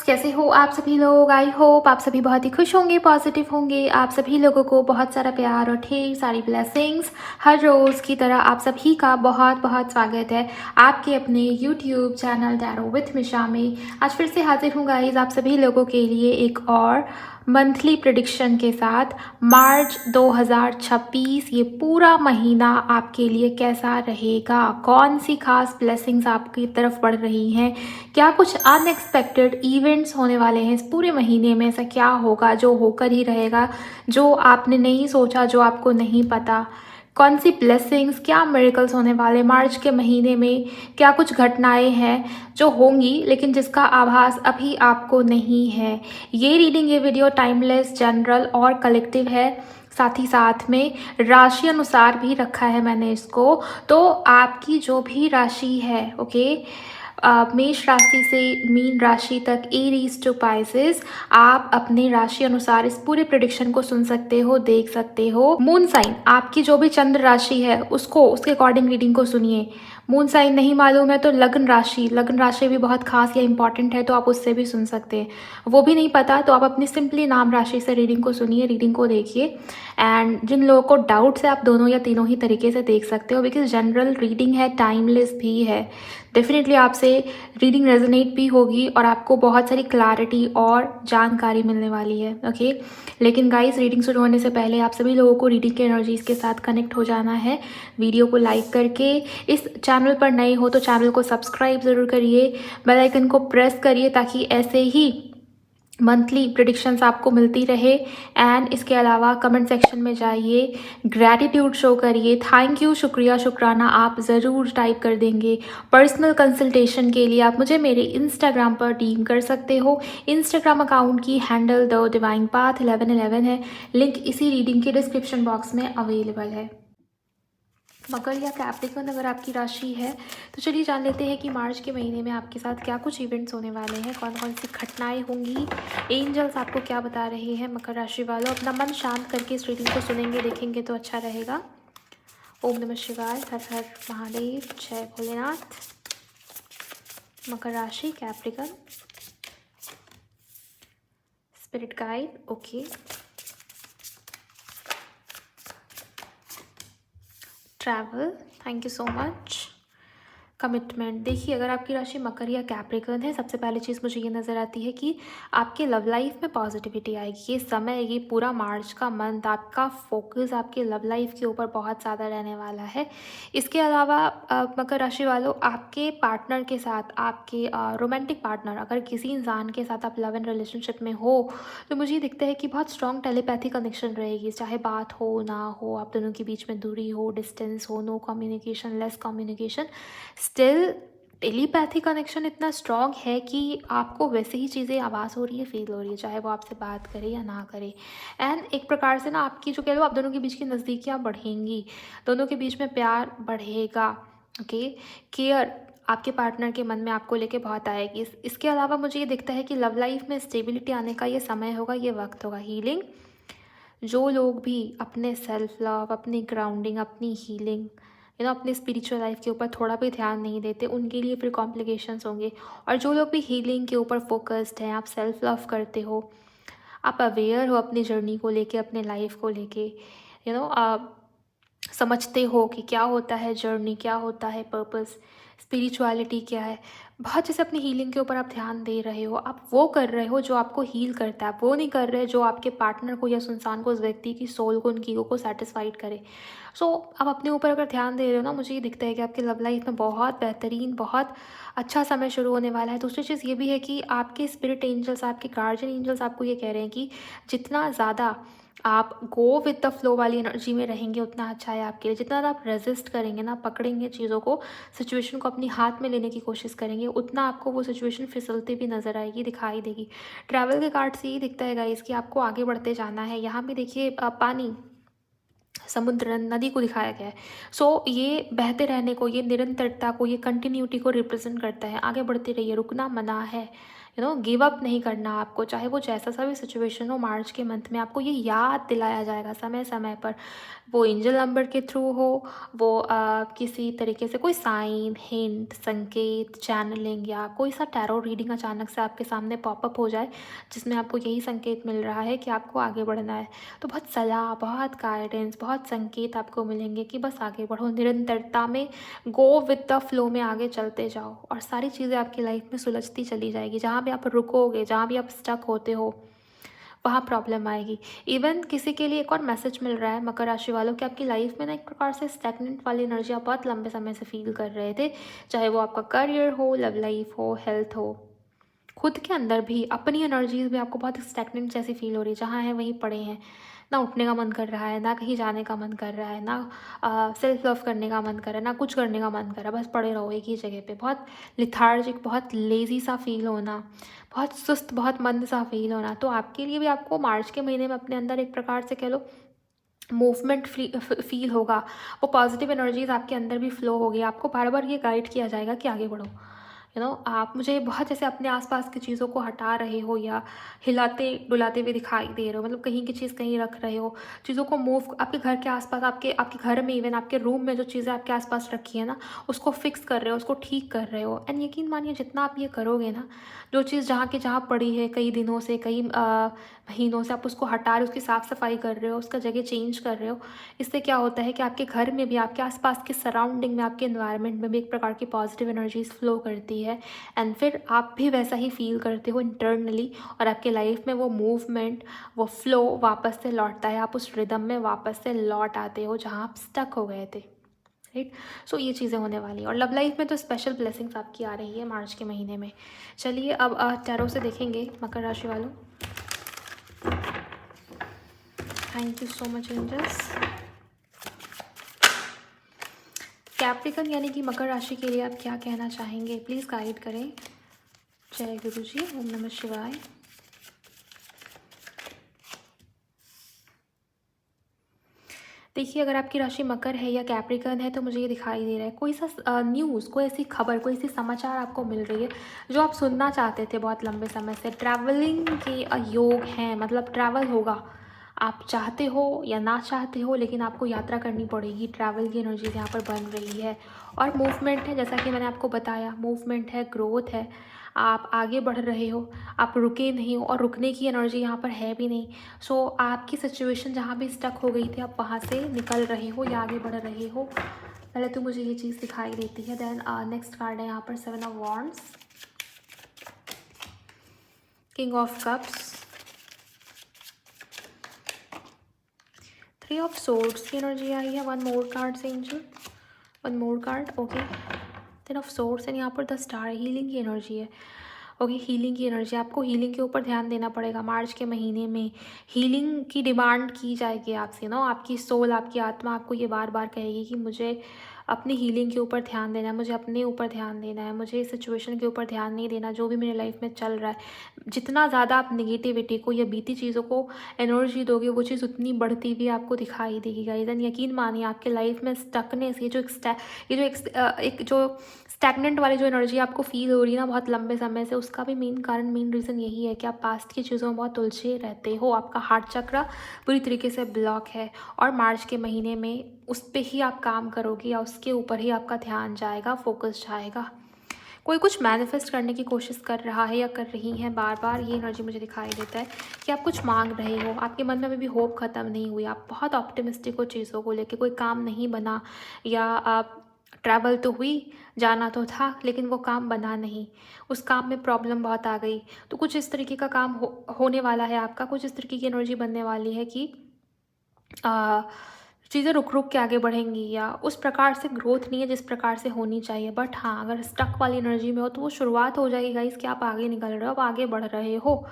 कैसे हो आप सभी लोग। आई होप आप सभी बहुत ही खुश होंगे, पॉजिटिव होंगे। आप सभी लोगों को बहुत सारा प्यार और ढेर सारी ब्लेसिंग्स। हर रोज़ की तरह आप सभी का बहुत बहुत स्वागत है आपके अपने यूट्यूब चैनल टैरो विथ मिशा में। आज फिर से हाजिर हूँ गाइज आप सभी लोगों के लिए एक और मंथली प्रेडिक्शन के साथ। मार्च 2026 ये पूरा महीना आपके लिए कैसा रहेगा, कौन सी खास ब्लेसिंग्स आपकी तरफ बढ़ रही हैं, क्या कुछ अनएक्सपेक्टेड इवेंट्स होने वाले हैं इस पूरे महीने में। ऐसा क्या होगा जो होकर ही रहेगा, जो आपने नहीं सोचा, जो आपको नहीं पता। कौन सी ब्लेसिंग्स, क्या मिरेकल्स होने वाले मार्च के महीने में। क्या कुछ घटनाएं हैं जो होंगी लेकिन जिसका आभास अभी आपको नहीं है। ये रीडिंग, ये वीडियो टाइमलेस, जनरल और कलेक्टिव है। साथ ही साथ में राशि अनुसार भी रखा है मैंने इसको। तो आपकी जो भी राशि है, ओके, मेष राशि से मीन राशि तक, एरीज टू पाइसेस, आप अपने राशि अनुसार इस पूरे प्रेडिक्शन को सुन सकते हो, देख सकते हो। मून साइन, आपकी जो भी चंद्र राशि है उसको, उसके अकॉर्डिंग रीडिंग को सुनिए। मून साइन नहीं मालूम है तो लग्न राशि, लग्न राशि भी बहुत खास या इंपॉर्टेंट है तो आप उससे भी सुन सकते हैं। वो भी नहीं पता तो आप अपनी सिंपली नाम राशि से रीडिंग को सुनिए, रीडिंग को देखिए। एंड जिन लोगों को डाउट्स है आप दोनों या तीनों ही तरीके से देख सकते हो, बिकॉज जनरल रीडिंग है, टाइमलेस भी है। डेफिनेटली आपसे रीडिंग रेजोनेट भी होगी और आपको बहुत सारी क्लैरिटी और जानकारी मिलने वाली है, ओके। लेकिन गाइस, रीडिंग शुरू होने से पहले आप सभी लोगों को रीडिंग के एनर्जीज के साथ कनेक्ट हो जाना है। वीडियो को लाइक करके, इस चैनल पर नए हो तो चैनल को सब्सक्राइब ज़रूर करिए, बेल आइकन को प्रेस करिए ताकि ऐसे ही मंथली प्रेडिक्शंस आपको मिलती रहे। एंड इसके अलावा कमेंट सेक्शन में जाइए, ग्रैटिट्यूड शो करिए, थैंक यू, शुक्रिया, शुक्राना आप ज़रूर टाइप कर देंगे। पर्सनल कंसल्टेशन के लिए आप मुझे मेरे इंस्टाग्राम पर डीएम कर सकते हो। इंस्टाग्राम अकाउंट की हैंडल द डिवाइन पाथ 1111 है। लिंक इसी रीडिंग के डिस्क्रिप्शन बॉक्स में अवेलेबल है। मकर या कैप्रिकॉर्न अगर आपकी राशि है तो चलिए जान लेते हैं कि मार्च के महीने में आपके साथ क्या कुछ इवेंट्स होने वाले हैं, कौन कौन सी घटनाएं होंगी, एंजल्स आपको क्या बता रहे हैं। मकर राशि वालों, अपना मन शांत करके इस रीडिंग को सुनेंगे, देखेंगे तो अच्छा रहेगा। ओम नमः शिवाय, हर हर महादेव, जय भोलेनाथ। मकर राशि, Capricorn, spirit guide, okay. Travel, thank you so much. Commitment, देखिए अगर आपकी राशि मकर या कैप्रिकॉर्न है, सबसे पहली चीज़ मुझे ये नज़र आती है कि आपके लव लाइफ में पॉजिटिविटी आएगी। ये समय, ये पूरा मार्च का मंथ आपका फोकस आपके लव लाइफ के ऊपर बहुत ज़्यादा रहने वाला है। इसके अलावा मकर राशि वालों, आपके पार्टनर के साथ, आपके रोमांटिक पार्टनर, अगर किसी इंसान के साथ आप लव एंड रिलेशनशिप में हो तो मुझे ये दिखता है कि बहुत स्ट्रॉन्ग टेलीपैथी कनेक्शन रहेगी। चाहे बात हो ना हो, आप दोनों के बीच में दूरी हो, डिस्टेंस हो, no communication, less communication, still telepathy connection इतना स्ट्रॉन्ग है कि आपको वैसे ही चीज़ें आवाज़ हो रही है, फील हो रही है, चाहे वो आपसे बात करे या ना करे। एंड एक प्रकार से ना आपकी जो कह लो, आप दोनों के बीच की नज़दीकियाँ बढ़ेंगी, दोनों के बीच में प्यार बढ़ेगा, ओके। केयर आपके पार्टनर के मन में आपको लेके बहुत आएगी। इसके अलावा मुझे ये दिखता है कि लव लाइफ में स्टेबिलिटी आने का ये समय होगा, ये वक्त होगा। हीलिंग, जो लोग भी अपने सेल्फ लव, अपनी ग्राउंडिंग, अपनी हीलिंग, अपने स्पिरिचुअल लाइफ के ऊपर थोड़ा भी ध्यान नहीं देते, उनके लिए फिर कॉम्प्लिकेशंस होंगे। और जो लोग भी हीलिंग के ऊपर फोकस्ड हैं, आप सेल्फ लव करते हो, आप अवेयर हो अपनी जर्नी को लेके, अपने लाइफ को लेके, आप समझते हो कि क्या होता है जर्नी, क्या होता है पर्पस, स्पिरिचुअलिटी क्या है। बहुत जैसे अपनी हीलिंग के ऊपर आप ध्यान दे रहे हो, आप वो कर रहे हो जो आपको हील करता है, आप वो नहीं कर रहे जो आपके पार्टनर को या उस इंसान को, उस व्यक्ति की सोल को, उनकी ईगो को सेटिस्फाइड करे। सो आप अपने ऊपर अगर ध्यान दे रहे हो ना, मुझे ये दिखता है कि आपके लव लाइफ में बहुत बेहतरीन, बहुत अच्छा समय शुरू होने वाला है। दूसरी चीज़ ये भी है कि आपके स्पिरिट एंजल्स, आपके गार्जियन एंजल्स आपको ये कह रहे हैं कि जितना ज़्यादा आप गो विद द फ्लो वाली एनर्जी में रहेंगे उतना अच्छा है आपके लिए। जितना ज़्यादा आप रेजिस्ट करेंगे ना, पकड़ेंगे चीज़ों को, सिचुएशन को अपनी हाथ में लेने की कोशिश करेंगे, उतना आपको वो सिचुएशन फिसलती भी नज़र आएगी, दिखाई देगी। ट्रैवल के कार्ड से ही दिखता है गाइस कि आपको आगे बढ़ते जाना है। यहाँ भी देखिए पानी, समुद्र, नदी को दिखाया गया है। सो ये बहते रहने को, ये निरंतरता को, ये कंटिन्यूटी को रिप्रेजेंट करता है। आगे बढ़ते रहिए, रुकना मना है। गिव अप नहीं करना आपको, चाहे वो जैसा सा भी सिचुएशन हो। मार्च के मंथ में आपको ये याद दिलाया जाएगा समय समय पर, वो एंजल नंबर के थ्रू हो, वो किसी तरीके से कोई साइन, हिंट, संकेत, चैनलिंग या कोई सा टैरो रीडिंग अचानक से आपके सामने पॉपअप हो जाए जिसमें आपको यही संकेत मिल रहा है कि आपको आगे बढ़ना है। तो बहुत सलाह, बहुत गाइडेंस, बहुत संकेत आपको मिलेंगे कि बस आगे बढ़ो, निरंतरता में गो विद द फ्लो में आगे चलते जाओ और सारी चीज़ें आपकी लाइफ में सुलझती चली जाएगी। जहाँ भी आप रुकोगे, जहाँ भी आप स्टक होते हो, वहाँ प्रॉब्लम आएगी। इवन किसी के लिए एक और मैसेज मिल रहा है मकर राशि वालों कि आपकी लाइफ में ना एक प्रकार से स्टैग्नेंट वाली एनर्जी आप बहुत लंबे समय से फील कर रहे थे, चाहे वो आपका करियर हो, लव लाइफ हो, हेल्थ हो, खुद के अंदर भी अपनी एनर्जीज में आपको बहुत स्टैग्नेंट जैसी फील हो रही है। जहाँ है वहीं पड़े हैं, ना उठने का मन कर रहा है, ना कहीं जाने का मन कर रहा है, ना सेल्फ लव करने का मन कर रहा है, ना कुछ करने का मन कर रहा है, बस पड़े रहो एक ही जगह पे। बहुत लिथार्जिक, बहुत लेज़ी सा फील होना, बहुत सुस्त, बहुत मंद सा फील होना। तो आपके लिए भी आपको मार्च के महीने में अपने अंदर एक प्रकार से कह लो मूवमेंट फील होगा, वो पॉजिटिव एनर्जीज आपके अंदर भी फ्लो होगी। आपको बार बार ये गाइड किया जाएगा कि आगे बढ़ो। आप मुझे बहुत जैसे अपने आसपास की चीज़ों को हटा रहे हो या हिलाते डुलाते हुए दिखाई दे रहे हो, मतलब कहीं की चीज़ कहीं रख रहे हो, चीज़ों को मूव आपके घर के आसपास, आपके आपके घर में, इवन आपके रूम में जो चीज़ें आपके आसपास रखी है ना, उसको फिक्स कर रहे हो, उसको ठीक कर रहे हो। एंड यकीन मानिए जितना आप ये करोगे ना, जो चीज़ जहाँ की जहाँ पड़ी है कई दिनों से, कई महीनों से, आप उसको हटा रहे हो, उसकी साफ़ सफाई कर रहे हो, उसका जगह चेंज कर रहे हो। इससे क्या होता है कि आपके घर में भी, आपके आसपास के सराउंडिंग में, आपके एनवायरनमेंट में भी एक प्रकार की पॉजिटिव एनर्जीज फ्लो करती है। एंड फिर आप भी वैसा ही फील करते हो इंटरनली, और आपके लाइफ में वो मूवमेंट, वो फ्लो वापस से लौटता है। आप उस रिदम में वापस से लौट आते हो जहाँ आप स्टक हो गए थे। राइट। सो ये चीज़ें होने वाली हैं। और लव लाइफ में तो स्पेशल ब्लेसिंग्स आपकी आ रही है मार्च के महीने में। चलिए अब टैरो से देखेंगे मकर राशि वालों। Thank you so much angels. Capricorn यानी कि मकर राशि के लिए आप क्या कहना चाहेंगे, प्लीज़ गाइड करें। जय गुरु जी, ओम नमः शिवाय। देखिए, अगर आपकी राशि मकर है या कैप्रिकन है तो मुझे ये दिखाई दे रहा है कोई सा न्यूज़, कोई ऐसी खबर, कोई ऐसी समाचार आपको मिल रही है जो आप सुनना चाहते थे बहुत लंबे समय से। ट्रैवलिंग के योग हैं, मतलब ट्रैवल होगा, आप चाहते हो या ना चाहते हो, लेकिन आपको यात्रा करनी पड़ेगी। ट्रैवल की एनर्जीज यहाँ पर बन रही है। और मूवमेंट है, जैसा कि मैंने आपको बताया, मूवमेंट है, ग्रोथ है, आप आगे बढ़ रहे हो, आप रुके नहीं हो, और रुकने की एनर्जी यहाँ पर है भी नहीं। सो आपकी सिचुएशन जहाँ भी स्टक हो गई थी, आप वहाँ से निकल रहे हो या आगे बढ़ रहे हो। पहले तो मुझे ये चीज़ दिखाई देती है। देन नेक्स्ट कार्ड है यहाँ पर 7 of wands, king of cups, 3 of swords की एनर्जी आई है। वन मोर कार्ड से angel, one more card, okay. 10 of swords and यहाँ पर द स्टार, हीलिंग की एनर्जी है। ओके, हीलिंग की एनर्जी, आपको हीलिंग के ऊपर ध्यान देना पड़ेगा मार्च के महीने में। हीलिंग की डिमांड की जाएगी आपसे ना, आपकी सोल, आपकी आत्मा आपको ये बार बार कहेगी कि मुझे अपनी हीलिंग के ऊपर ध्यान देना है, मुझे अपने ऊपर ध्यान देना है, मुझे इस सिचुएशन के ऊपर ध्यान नहीं देना जो भी मेरे लाइफ में चल रहा है। जितना ज़्यादा आप नेगेटिविटी को या बीती चीज़ों को एनर्जी दोगे, वो चीज़ उतनी बढ़ती हुई आपको दिखाई देगी गाइस। एंड यकीन मानिए आपके लाइफ में स्टकनेस, ये जो स्टैग्नेंट वाली जो एनर्जी आपको फील हो रही है ना बहुत लंबे समय से, उसका भी मेन कारण, मेन रीज़न यही है कि आप पास्ट की चीज़ों में बहुत उलझे रहते हो। आपका हार्ट चक्र पूरी तरीके से ब्लॉक है, और मार्च के महीने में उस पर ही आप काम करोगे या उसके ऊपर ही आपका ध्यान जाएगा, फोकस जाएगा। कोई कुछ मैनिफेस्ट करने की कोशिश कर रहा है या कर रही हैं बार बार, ये एनर्जी मुझे दिखाई देता है कि आप कुछ मांग रहे हो, आपके मन में अभी भी होप ख़त्म नहीं हुई, आप बहुत ऑप्टिमिस्टिक हो चीज़ों को लेके। कोई काम नहीं बना, या आप ट्रैवल तो हुई, जाना तो था, लेकिन वो काम बना नहीं, उस काम में प्रॉब्लम बहुत आ गई। तो कुछ इस तरीके का काम होने वाला है आपका, कुछ इस तरीके की एनर्जी बनने वाली है कि चीज़ें रुक रुक के आगे बढ़ेंगी, या उस प्रकार से ग्रोथ नहीं है जिस प्रकार से होनी चाहिए। बट हाँ, अगर स्टक वाली एनर्जी में हो तो वो शुरुआत हो जाएगी गाइस कि आप आगे निकल रहे हो, आप आगे बढ़ रहे हो।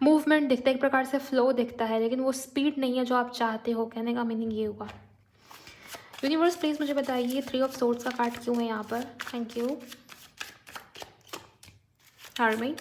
मूवमेंट दिखता है, एक प्रकार से फ्लो दिखता है, लेकिन वो स्पीड नहीं है जो आप चाहते हो। कहने का मीनिंग ये हुआ। यूनिवर्स प्लीज़ मुझे बताइए 3 ऑफ सोर्ड्स का कार्ड क्यों है यहाँ पर। Thank you. Hermit,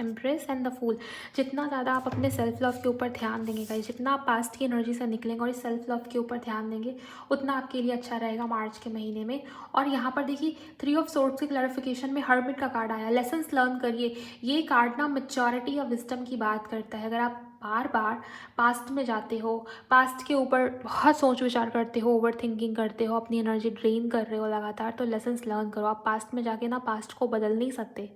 empress and the fool. जितना ज़्यादा आप अपने सेल्फ लव के ऊपर ध्यान देंगे गाइस, जितना आप पास्ट की एनर्जी से निकलेंगे और इस सेल्फ लव के ऊपर ध्यान देंगे, उतना आपके लिए अच्छा रहेगा मार्च के महीने में। और यहाँ पर देखिए 3 ऑफ सोर्ड्स की क्लैरिफिकेशन में हर्मिट का कार्ड आया। लेसन्स लर्न करिए। ये कार्ड ना मैच्योरिटी या विजडम की बात करता है। अगर आप बार बार पास्ट में जाते हो, पास्ट के ऊपर बहुत सोच विचार करते हो, ओवर थिंकिंग करते हो, अपनी एनर्जी ड्रेन कर रहे हो लगातार, तो लेसन्स लर्न करो। आप पास्ट में जाके ना पास्ट को बदल नहीं सकते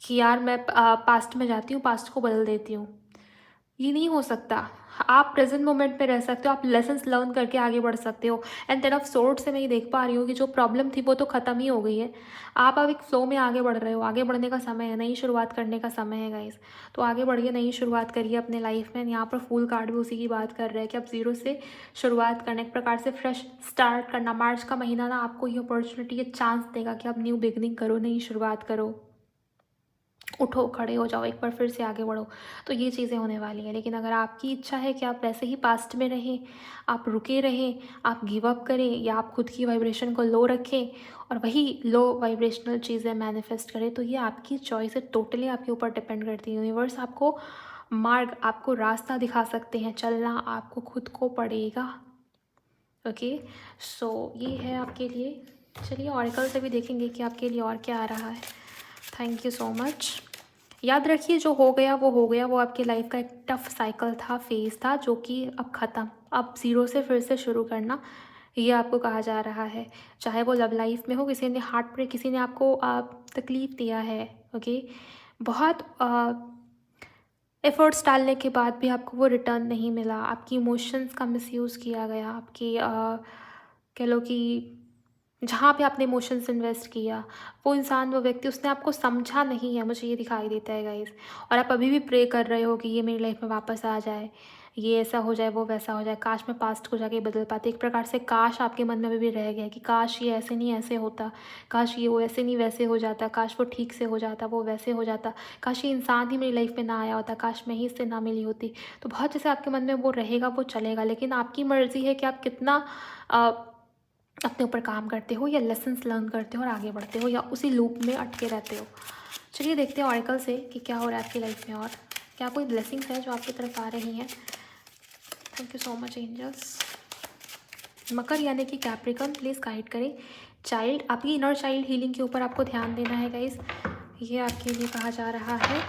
कि यार मैं पास्ट में जाती हूँ, पास्ट को बदल देती हूँ। ये नहीं हो सकता। आप प्रेजेंट मोमेंट पे रह सकते हो, आप लेसन्स लर्न करके आगे बढ़ सकते हो। एंड टेन ऑफ सोर्ड से मैं ये देख पा रही हूँ कि जो प्रॉब्लम थी वो तो ख़त्म ही हो गई है। आप अब एक फ्लो में आगे बढ़ रहे हो। आगे बढ़ने का समय है, नई शुरुआत करने का समय है गाइस। तो आगे बढ़िए, नई शुरुआत करिए अपने लाइफ में। यहाँ पर फूल कार्ड भी उसी की बात कर रहे हैं कि अब जीरो से शुरुआत करना, एक प्रकार से फ्रेश स्टार्ट करना। मार्च का महीना ना आपको ये अपॉर्चुनिटी, ये चांस देगा कि आप न्यू बिगनिंग करो, नई शुरुआत करो। उठो, खड़े हो जाओ, एक बार फिर से आगे बढ़ो। तो ये चीज़ें होने वाली हैं। लेकिन अगर आपकी इच्छा है कि आप वैसे ही पास्ट में रहें, आप रुके रहें, आप गिव अप करें, या आप खुद की वाइब्रेशन को लो रखें और वही लो वाइब्रेशनल चीज़ें मैनिफेस्ट करें, तो ये आपकी चॉइस है, टोटली आपके ऊपर डिपेंड करती है। यूनिवर्स आपको मार्ग, आपको रास्ता दिखा सकते हैं, चलना आपको खुद को पड़ेगा। ओके, सो ये है आपके लिए। चलिए ऑरिकल से भी देखेंगे कि आपके लिए और क्या आ रहा है। Thank you so much. याद रखिए, जो हो गया वो हो गया। वो आपकी लाइफ का एक टफ साइकिल था, फेज था, जो कि अब ख़त्म। अब ज़ीरो से फिर से शुरू करना, ये आपको कहा जा रहा है। चाहे वो लव लाइफ में हो, किसी ने हार्ट ब्रेक, किसी ने आपको तकलीफ़ दिया है, ओके, बहुत एफ़र्ट्स डालने के बाद भी आपको वो रिटर्न नहीं मिला। आपकी इमोशंस का मिसयूज़ किया गया। आपकी कह लो कि जहाँ पे आपने इमोशंस इन्वेस्ट किया, वो इंसान, वो व्यक्ति, उसने आपको समझा नहीं है, मुझे ये दिखाई देता है गाइस। और आप अभी भी प्रे कर रहे हो कि ये मेरी लाइफ में वापस आ जाए, ये ऐसा हो जाए, वो वैसा हो जाए। काश मैं पास्ट को जाके बदल पाती। एक प्रकार से काश आपके मन में अभी भी रह गया है कि काश ये ऐसे नहीं ऐसे होता, काश ये वो ऐसे नहीं वैसे हो जाता, काश वो ठीक से हो जाता, वो वैसे हो जाता, काश ये इंसान ही मेरी लाइफ में ना आया होता, काश मैं ही इससे ना मिली होती। तो बहुत जैसे आपके मन में वो रहेगा, वो चलेगा। लेकिन आपकी मर्ज़ी है कि आप कितना अपने ऊपर काम करते हो, या लेसन्स लर्न करते हो और आगे बढ़ते हो, या उसी लूप में अटके रहते हो। चलिए देखते हैं ऑरिकल से कि क्या हो रहा है आपकी लाइफ में, और क्या कोई ब्लेसिंग्स है जो आपकी तरफ आ रही हैं। Thank you so much angels. मकर यानी कि कैप्रिकॉर्न, प्लीज़ गाइड करें। चाइल्ड, आपकी इनर चाइल्ड हीलिंग के ऊपर आपको ध्यान देना है गाइस, ये आपके लिए कहा जा रहा है।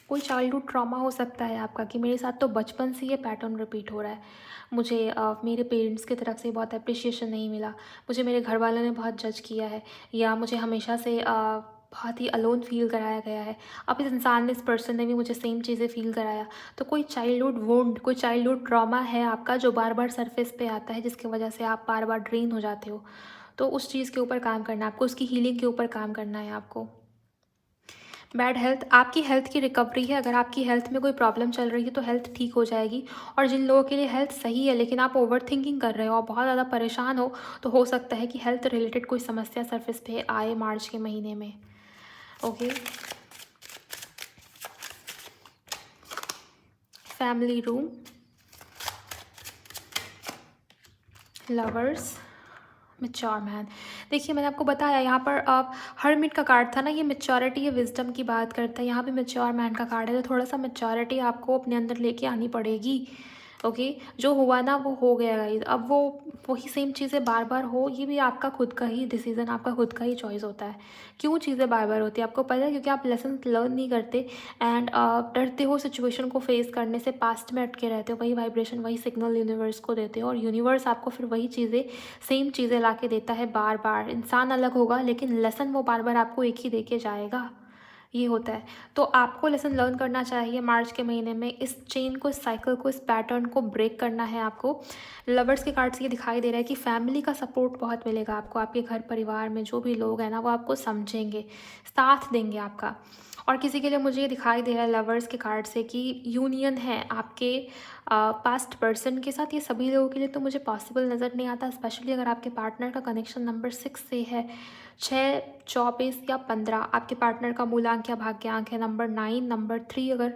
कोई चाइल्डहुड ट्रॉमा हो सकता है आपका कि मेरे साथ तो बचपन से ये पैटर्न रिपीट हो रहा है। मुझे मेरे पेरेंट्स की तरफ से बहुत अप्रिशिएशन नहीं मिला, मुझे मेरे घर वालों ने बहुत जज किया है, या मुझे हमेशा से बहुत ही अलोन फील कराया गया है। अब इस इंसान ने, इस पर्सन ने भी मुझे सेम चीज़ें फील कराया। तो कोई चाइल्डहुड वुंड, कोई चाइल्डहुड ट्रॉमा है आपका जो बार बार सरफेस पे आता है, जिसकी वजह से आप बार बार ड्रेन हो जाते हो। तो उस चीज़ के ऊपर काम करना है आपको, उसकी हीलिंग के ऊपर काम करना है आपको। बैड हेल्थ, आपकी हेल्थ की रिकवरी है। अगर आपकी हेल्थ में कोई प्रॉब्लम चल रही है तो हेल्थ ठीक हो जाएगी। और जिन लोगों के लिए हेल्थ सही है लेकिन आप ओवर थिंकिंग कर रहे हो और बहुत ज़्यादा परेशान हो सकता है कि हेल्थ रिलेटेड कोई समस्या सरफेस पे आए मार्च के महीने में। Okay, family room, lovers, mature man. देखिए मैंने आपको बताया यहाँ पर हर्मिट का कार्ड था ना, ये मैच्योरिटी या विजडम की बात करता है। यहाँ पे मैच्योर मैन का कार्ड है, तो थोड़ा सा मैच्योरिटी आपको अपने अंदर लेके आनी पड़ेगी। ओके, जो हुआ ना वो हो गया गाइस। अब वो वही सेम चीज़ें बार बार हो, ये भी आपका खुद का ही डिसीजन, आपका खुद का ही चॉइस होता है। क्यों चीज़ें बार बार होती है आपको पता है, क्योंकि आप लेसन लर्न नहीं करते एंड डरते हो सिचुएशन को फेस करने से, पास्ट में अटके रहते हो, वही वाइब्रेशन, वही सिग्नल यूनिवर्स को देते हो, और यूनिवर्स आपको फिर वही चीज़ें, सेम चीज़ें ला के देता है बार बार। इंसान अलग होगा लेकिन लेसन वो बार बार आपको एक ही दे के जाएगा, ये होता है। तो आपको लेसन लर्न करना चाहिए मार्च के महीने में। इस चेन को, इस साइकिल को, इस पैटर्न को ब्रेक करना है आपको। लवर्स के कार्ड से ये दिखाई दे रहा है कि फैमिली का सपोर्ट बहुत मिलेगा आपको। आपके घर परिवार में जो भी लोग हैं ना, वो आपको समझेंगे, साथ देंगे आपका। और किसी के लिए मुझे ये दिखाई दे रहा है लवर्स के कार्ड से कि यूनियन है आपके पास्ट पर्सन के साथ। ये सभी लोगों के लिए तो मुझे पॉसिबल नज़र नहीं आता, स्पेशली अगर आपके पार्टनर का कनेक्शन नंबर 6 से है, 6, 24 या 15। आपके पार्टनर का मूलांक या भाग्यांक है नंबर 9, नंबर 3 अगर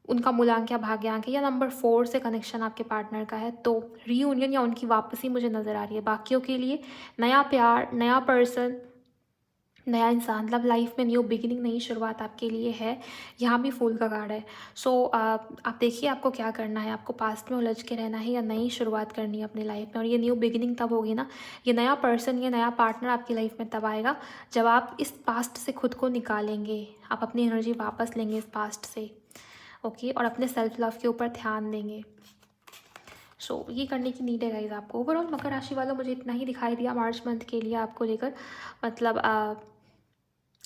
उनका मूलांक या भाग्यांक है, या नंबर 4 से कनेक्शन आपके पार्टनर का है, तो रीयूनियन या उनकी वापसी मुझे नज़र आ रही है। बाकियों के लिए नया प्यार, नया पर्सन, नया इंसान, लव लाइफ में न्यू बिगिनिंग, नई शुरुआत आपके लिए है। यहाँ भी फूल का कार्ड है। सो आप देखिए आपको क्या करना है, आपको पास्ट में उलझ के रहना है या नई शुरुआत करनी है अपनी लाइफ में। और ये न्यू बिगिनिंग तब होगी ना, ये नया पर्सन, ये नया पार्टनर आपकी लाइफ में तब आएगा जब आप इस पास्ट से खुद को निकालेंगे, आप अपनी एनर्जी वापस लेंगे इस पास्ट से, ओके, और अपने सेल्फ लव के ऊपर ध्यान देंगे। सो ये करने की नीड है गाइज आपको। ओवरऑल मकर राशि वालों, मुझे इतना ही दिखाई दिया मार्च मंथ के लिए आपको लेकर। मतलब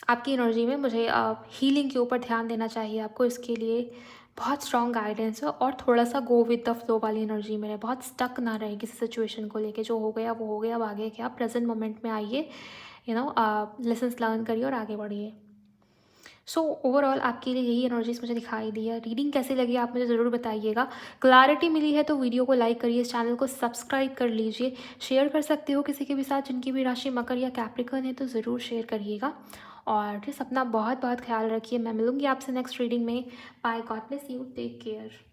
आपकी एनर्जी में मुझे हीलिंग के ऊपर ध्यान देना चाहिए आपको। इसके लिए बहुत स्ट्रॉन्ग गाइडेंस है और थोड़ा सा गो विद द फ्लो वाली एनर्जी में रहे, बहुत स्टक ना रहे किसी सिचुएशन को लेके। जो हो गया वो हो गया, अब आगे क्या, प्रेजेंट मोमेंट में आइए, लेसन्स लर्न करिए और आगे बढ़िए। सो ओवरऑल आपके लिए यही एनर्जीज मुझे दिखाई दी है। रीडिंग कैसी लगी आप मुझे ज़रूर बताइएगा। क्लैरिटी मिली है तो वीडियो को लाइक करिए, चैनल को सब्सक्राइब कर लीजिए, शेयर कर सकते हो किसी के भी साथ जिनकी भी राशि मकर या कैप्रिकॉर्न है तो ज़रूर शेयर करिएगा। और जिस अपना बहुत बहुत ख्याल रखिए। मैं मिलूंगी आपसे नेक्स्ट रीडिंग में। Bye, God bless you, take care.